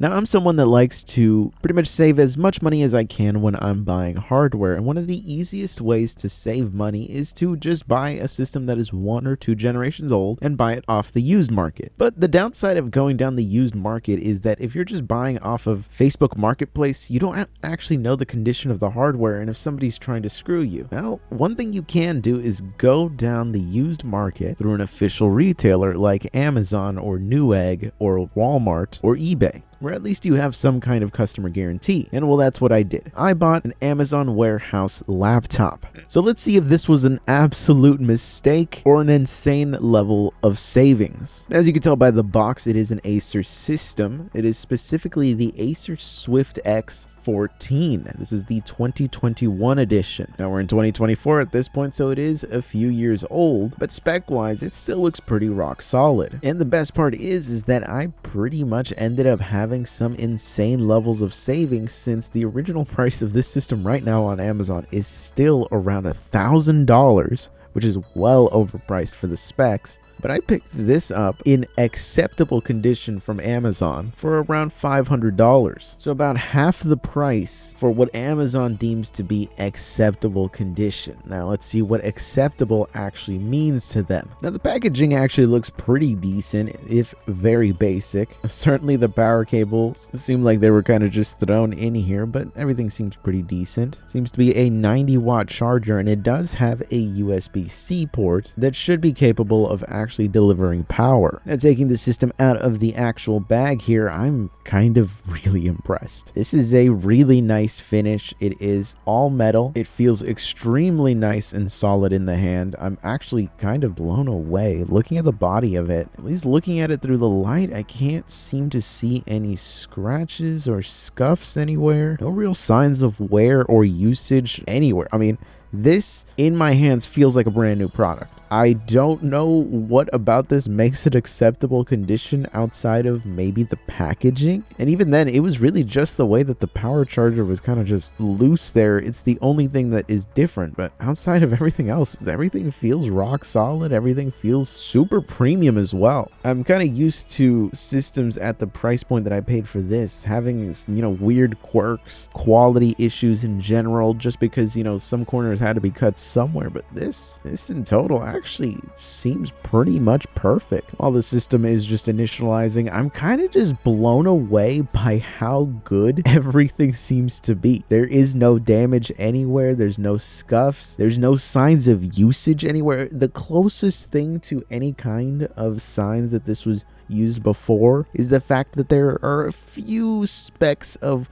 Now, I'm someone that likes to pretty much save as much money as I can when I'm buying hardware, and one of the easiest ways to save money is to just buy a system that is 1 or 2 generations old and buy it off the used market. But the downside of going down the used market is that if you're just buying off of Facebook Marketplace, you don't actually know the condition of the hardware, and if somebody's trying to screw you. Well, one thing you can do is go down the used market through an official retailer like Amazon or Newegg or Walmart or eBay, where at least you have some kind of customer guarantee. And well, that's what I did. I bought an Amazon warehouse laptop. So let's see if this was an absolute mistake or an insane level of savings. As you can tell by the box, it is an Acer system. It is specifically the Acer Swift X 14. This is the 2021 edition. Now we're in 2024 at this point, so it is a few years old, but spec-wise, it still looks pretty rock solid. And the best part is that I pretty much ended up having some insane levels of savings, since the original price of this system right now on Amazon is still around $1,000, which is well overpriced for the specs. But I picked this up in acceptable condition from Amazon for around $500. So about half the price for what Amazon deems to be acceptable condition. Now let's see what acceptable actually means to them. Now the packaging actually looks pretty decent, if very basic. Certainly the power cables seem like they were kind of just thrown in here, but everything seems pretty decent. It seems to be a 90-watt charger, and it does have a USB-C port that should be capable of actually delivering power. Now, taking the system out of the actual bag here, I'm kind of really impressed. This is a really nice finish. It is all metal. It feels extremely nice and solid in the hand. I'm actually kind of blown away looking at the body of it. At least looking at it through the light, I can't seem to see any scratches or scuffs anywhere. No real signs of wear or usage anywhere. I mean, this in my hands feels like a brand new product. I don't know what about this makes it acceptable condition outside of maybe the packaging. And even then, it was really just the way that the power charger was kind of just loose there. It's the only thing that is different. But outside of everything else, everything feels rock solid. Everything feels super premium as well. I'm kind of used to systems at the price point that I paid for this having, weird quirks, quality issues in general, just because, some corners had to be cut somewhere. But this in total actually seems pretty much perfect. While the system is just initializing, I'm kind of just blown away by how good everything seems to be. There is no damage anywhere. There's no scuffs. There's no signs of usage anywhere. The closest thing to any kind of signs that this was used before is the fact that there are a few specks of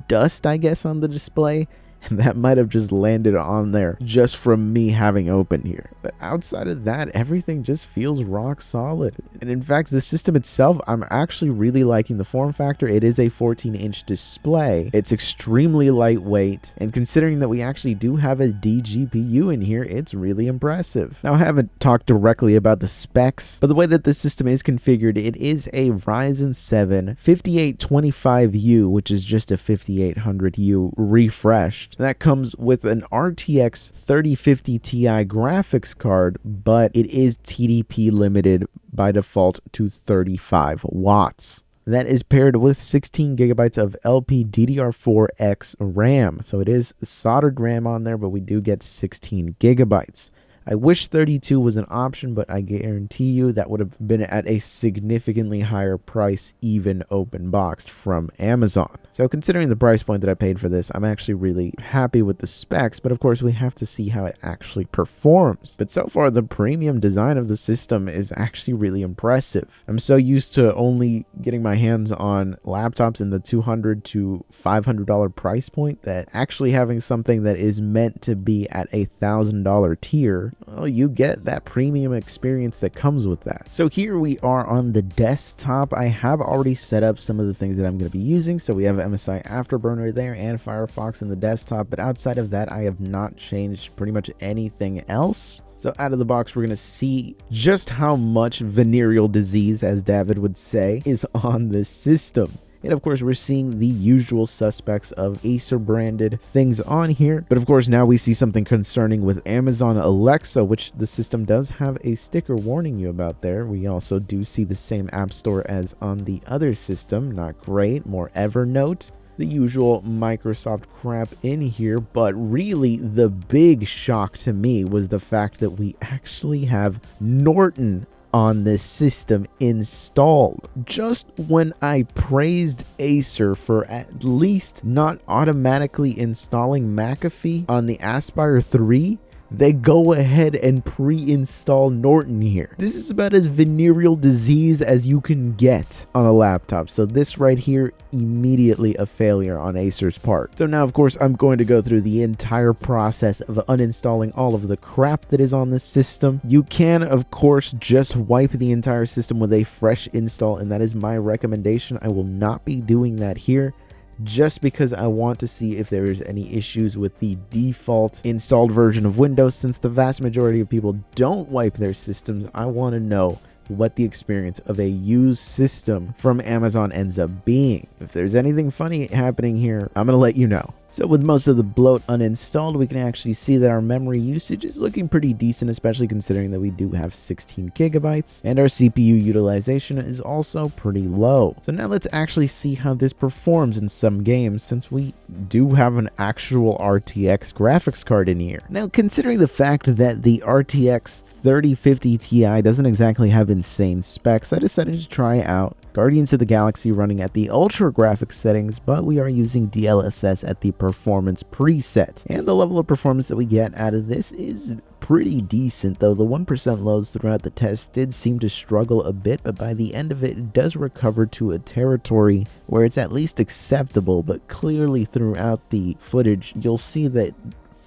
dust, I guess, on the display. And that might have just landed on there just from me having opened here. But outside of that, everything just feels rock solid. And in fact, the system itself, I'm actually really liking the form factor. It is a 14-inch display. It's extremely lightweight. And considering that we actually do have a DGPU in here, it's really impressive. Now, I haven't talked directly about the specs, but the way that the system is configured, it is a Ryzen 7 5825U, which is just a 5800U refreshed. That comes with an RTX 3050 Ti graphics card, but it is TDP limited by default to 35 watts. That is paired with 16 gigabytes of LPDDR4X RAM. So it is soldered RAM on there, but we do get 16 gigabytes. I wish 32 was an option, but I guarantee you that would have been at a significantly higher price, even open boxed from Amazon. So considering the price point that I paid for this, I'm actually really happy with the specs, but of course we have to see how it actually performs. But so far, the premium design of the system is actually really impressive. I'm so used to only getting my hands on laptops in the $200 to $500 price point that actually having something that is meant to be at $1,000 tier, well, you get that premium experience that comes with that. So here we are on the desktop. I have already set up some of the things that I'm going to be using. So we have MSI Afterburner there and Firefox in the desktop, but outside of that, I have not changed pretty much anything else. So out of the box, we're going to see just how much venereal disease, as David would say, is on this system. And of course, we're seeing the usual suspects of Acer branded things on here. But of course, now we see something concerning with Amazon Alexa, which the system does have a sticker warning you about there. We also do see the same app store as on the other system. Not great. More Evernote. The usual Microsoft crap in here, but really the big shock to me was the fact that we actually have Norton on this system installed. Just when I praised Acer for at least not automatically installing McAfee on the Aspire 3, they go ahead and pre-install Norton here. This is about as venereal disease as you can get on a laptop. So this right here, immediately a failure on Acer's part. So now, of course, I'm going to go through the entire process of uninstalling all of the crap that is on this system. You can, of course, just wipe the entire system with a fresh install, and that is my recommendation. I will not be doing that here, just because I want to see if there is any issues with the default installed version of Windows. Since the vast majority of people don't wipe their systems, I want to know what the experience of a used system from Amazon ends up being. If there's anything funny happening here, I'm going to let you know. So with most of the bloat uninstalled, we can actually see that our memory usage is looking pretty decent, especially considering that we do have 16 gigabytes, and our CPU utilization is also pretty low. So now let's actually see how this performs in some games, since we do have an actual RTX graphics card in here. Now, considering the fact that the RTX 3050 Ti doesn't exactly have insane specs, I decided to try out Guardians of the Galaxy running at the ultra graphics settings, but we are using DLSS at the performance preset. And the level of performance that we get out of this is pretty decent, though the 1% loads throughout the test did seem to struggle a bit, but by the end of it, it does recover to a territory where it's at least acceptable. But clearly throughout the footage, you'll see that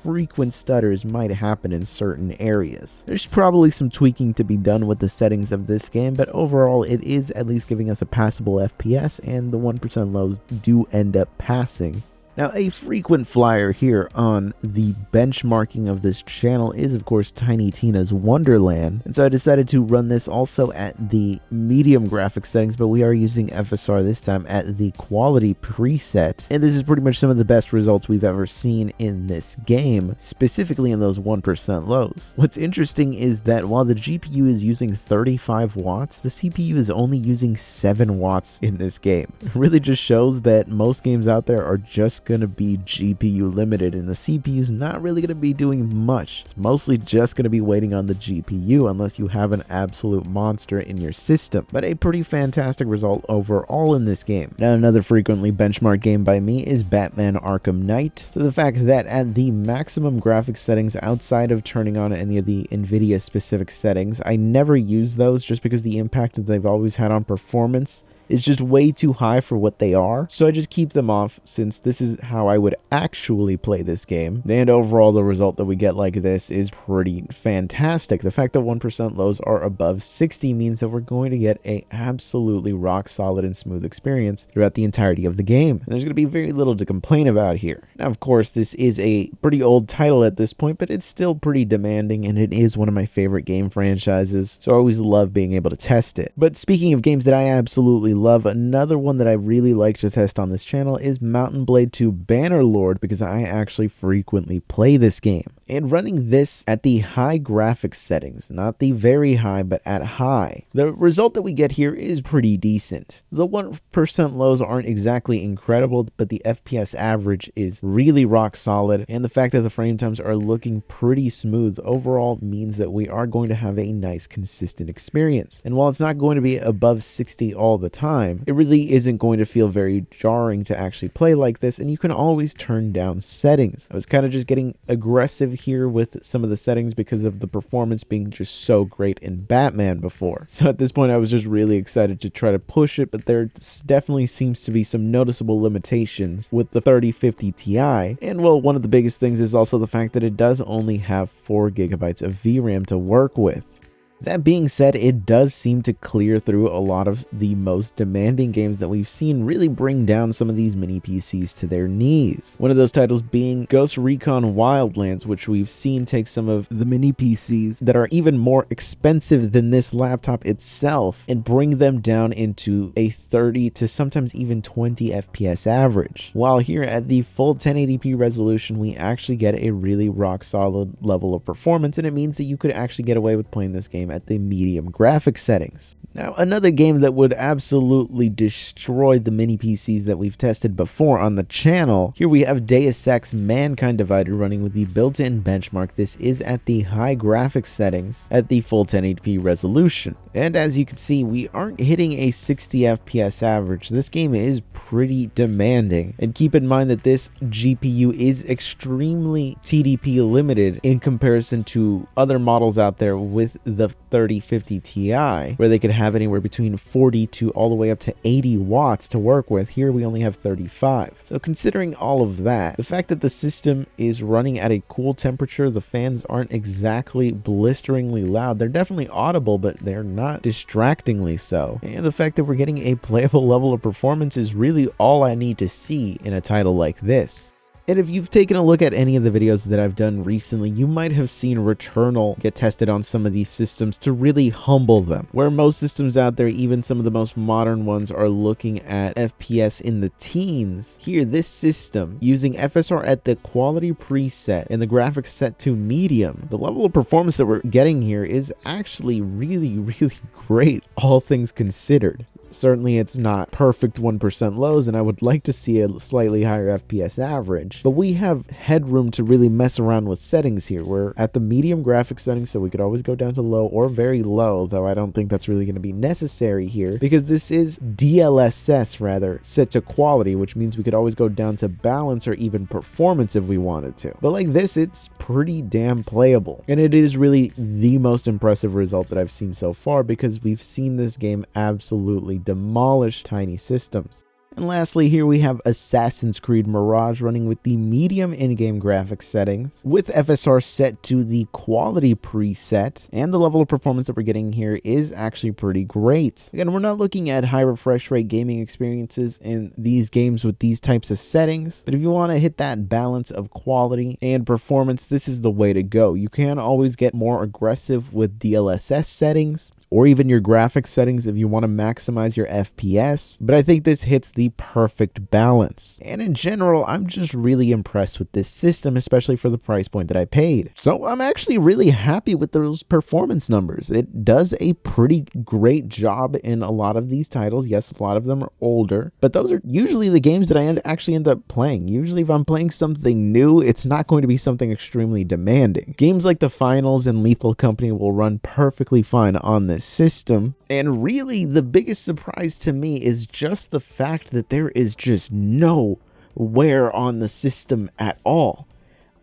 frequent stutters might happen in certain areas. There's probably some tweaking to be done with the settings of this game, but overall it is at least giving us a passable FPS, and the 1% lows do end up passing. Now, a frequent flyer here on the benchmarking of this channel is, of course, Tiny Tina's Wonderland. And so I decided to run this also at the medium graphics settings, but we are using FSR this time at the quality preset. And this is pretty much some of the best results we've ever seen in this game, specifically in those 1% lows. What's interesting is that while the GPU is using 35 watts, the CPU is only using 7 watts in this game. It really just shows that most games out there are just going to be GPU limited, and the CPU is not really going to be doing much. It's mostly just going to be waiting on the GPU unless you have an absolute monster in your system. But a pretty fantastic result overall in this game. Now, another frequently benchmarked game by me is Batman Arkham Knight. So the fact that at the maximum graphics settings, outside of turning on any of the NVIDIA specific settings, I never use those just because the impact that they've always had on performance is just way too high for what they are. So I just keep them off, since this is how I would actually play this game. And overall, the result that we get like this is pretty fantastic. The fact that 1% lows are above 60 means that we're going to get a absolutely rock solid and smooth experience throughout the entirety of the game. And there's going to be very little to complain about here. Now, of course, this is a pretty old title at this point, but it's still pretty demanding, and it is one of my favorite game franchises. So I always love being able to test it. But speaking of games that I absolutely love, another one that I really like to test on this channel is Mountain Blade 2 Bannerlord, because I actually frequently play this game. And running this at the high graphics settings, not the very high, but at high, the result that we get here is pretty decent. The 1% lows aren't exactly incredible, but the FPS average is really rock solid, and the fact that the frame times are looking pretty smooth overall means that we are going to have a nice consistent experience. And while it's not going to be above 60 all the time, it really isn't going to feel very jarring to actually play like this, and you can always turn down settings. I was kind of just getting aggressive here with some of the settings because of the performance being just so great in Batman before. So at this point, I was just really excited to try to push it, but there definitely seems to be some noticeable limitations with the 3050 Ti. And well, one of the biggest things is also the fact that it does only have 4 gigabytes of VRAM to work with. That being said, it does seem to clear through a lot of the most demanding games that we've seen really bring down some of these mini PCs to their knees. One of those titles being Ghost Recon Wildlands, which we've seen take some of the mini PCs that are even more expensive than this laptop itself and bring them down into a 30 to sometimes even 20 FPS average. While here at the full 1080p resolution, we actually get a really rock solid level of performance, and it means that you could actually get away with playing this game at the medium graphics settings. Now, another game that would absolutely destroy the mini PCs that we've tested before on the channel, here we have Deus Ex Mankind Divided running with the built-in benchmark. This is at the high graphics settings at the full 1080p resolution. And as you can see, we aren't hitting a 60 FPS average. This game is pretty demanding. And keep in mind that this GPU is extremely TDP limited in comparison to other models out there with the 3050 Ti, where they could have anywhere between 40 to all the way up to 80 watts to work with. Here we only have 35. So considering all of that, the fact that the system is running at a cool temperature, the fans aren't exactly blisteringly loud. They're definitely audible, but they're not distractingly so. And the fact that we're getting a playable level of performance is really all I need to see in a title like this. And if you've taken a look at any of the videos that I've done recently, you might have seen Returnal get tested on some of these systems to really humble them. Where most systems out there, even some of the most modern ones, are looking at FPS in the teens. Here, this system, using FSR at the quality preset and the graphics set to medium, the level of performance that we're getting here is actually really, really great, all things considered. Certainly it's not perfect 1% lows, and I would like to see a slightly higher FPS average, but we have headroom to really mess around with settings here. We're at the medium graphics settings, so we could always go down to low or very low, though I don't think that's really going to be necessary here because this is DLSS rather set to quality, which means we could always go down to balance or even performance if we wanted to. But like this, it's pretty damn playable, and it is really the most impressive result that I've seen so far because we've seen this game absolutely demolish tiny systems. And lastly, here we have Assassin's Creed Mirage running with the medium in-game graphics settings, with FSR set to the quality preset, and the level of performance that we're getting here is actually pretty great. Again, we're not looking at high refresh rate gaming experiences in these games with these types of settings, but if you want to hit that balance of quality and performance, this is the way to go. You can always get more aggressive with DLSS settings, or even your graphics settings if you want to maximize your FPS, but I think this hits the perfect balance. And in general, I'm just really impressed with this system, especially for the price point that I paid. So I'm actually really happy with those performance numbers. It does a pretty great job in a lot of these titles. Yes, a lot of them are older, but those are usually the games that I actually end up playing. Usually if I'm playing something new, it's not going to be something extremely demanding. Games like The Finals and Lethal Company will run perfectly fine on this system, and really the biggest surprise to me is just the fact that there is just no wear on the system at all.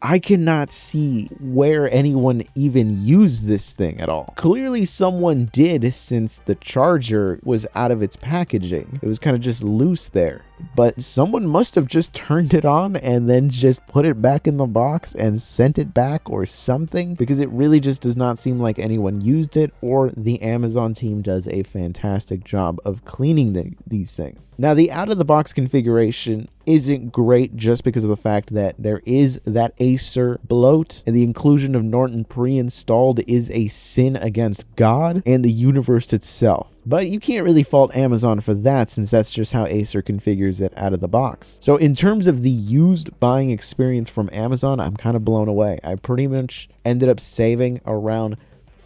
I cannot see where anyone even used this thing at all. Clearly someone did, since the charger was out of its packaging. It was kind of just loose there. But someone must have just turned it on and then just put it back in the box and sent it back or something, because it really just does not seem like anyone used it, or the Amazon team does a fantastic job of cleaning these things. Now, the out-of-the-box configuration isn't great just because of the fact that there is that Acer bloat, and the inclusion of Norton pre-installed is a sin against God and the universe itself. But you can't really fault Amazon for that, since that's just how Acer configures it out of the box. So in terms of the used buying experience from Amazon, I'm kind of blown away. I pretty much ended up saving around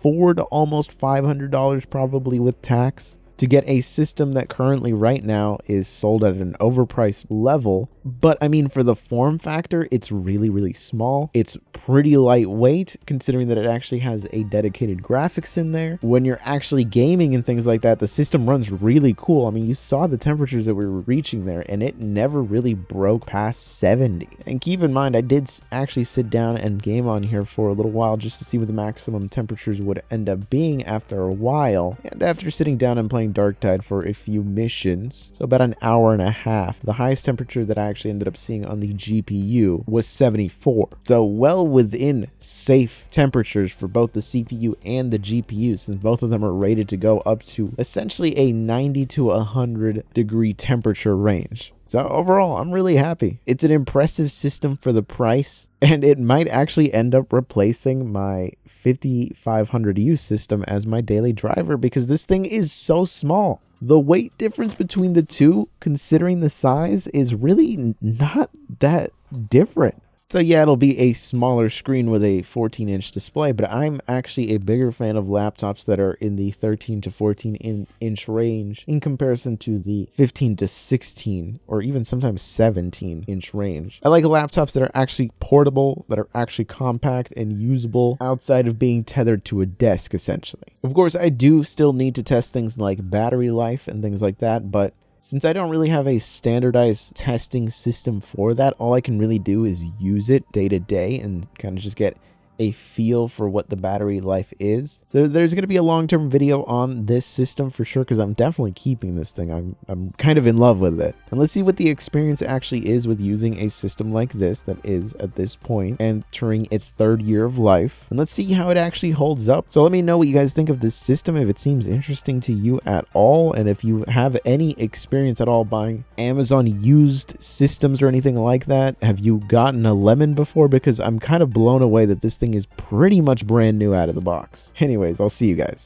$400 to almost $500 probably with tax to get a system that currently right now is sold at an overpriced level. But I mean, for the form factor, it's really, really small. It's pretty lightweight considering that it actually has a dedicated graphics in there. When you're actually gaming and things like that, the system runs really cool. I mean, you saw the temperatures that we were reaching there, and it never really broke past 70. And keep in mind, I did actually sit down and game on here for a little while just to see what the maximum temperatures would end up being after a while. And after sitting down and playing Darktide for a few missions, so about an hour and a half. The highest temperature that I actually ended up seeing on the GPU was 74, so well within safe temperatures for both the CPU and the GPU, since both of them are rated to go up to essentially a 90 to 100 degree temperature range. So overall, I'm really happy. It's an impressive system for the price, and it might actually end up replacing my 5500U system as my daily driver because this thing is so small. The weight difference between the two, considering the size, is really not that different. So yeah, it'll be a smaller screen with a 14-inch display, but I'm actually a bigger fan of laptops that are in the 13 to 14-inch range in comparison to the 15 to 16 or even sometimes 17-inch range. I like laptops that are actually portable, that are actually compact and usable outside of being tethered to a desk, essentially. Of course, I do still need to test things like battery life and things like that, but since I don't really have a standardized testing system for that, all I can really do is use it day to day and kind of just get a feel for what the battery life is. So there's going to be a long-term video on this system for sure, because I'm definitely keeping this thing. I'm kind of in love with it. And let's see what the experience actually is with using a system like this that is at this point entering its 3rd year of life. And let's see how it actually holds up. So let me know what you guys think of this system, if it seems interesting to you at all, and if you have any experience at all buying Amazon used systems or anything like that. Have you gotten a lemon before? Because I'm kind of blown away that this thing is pretty much brand new out of the box. Anyways, I'll see you guys.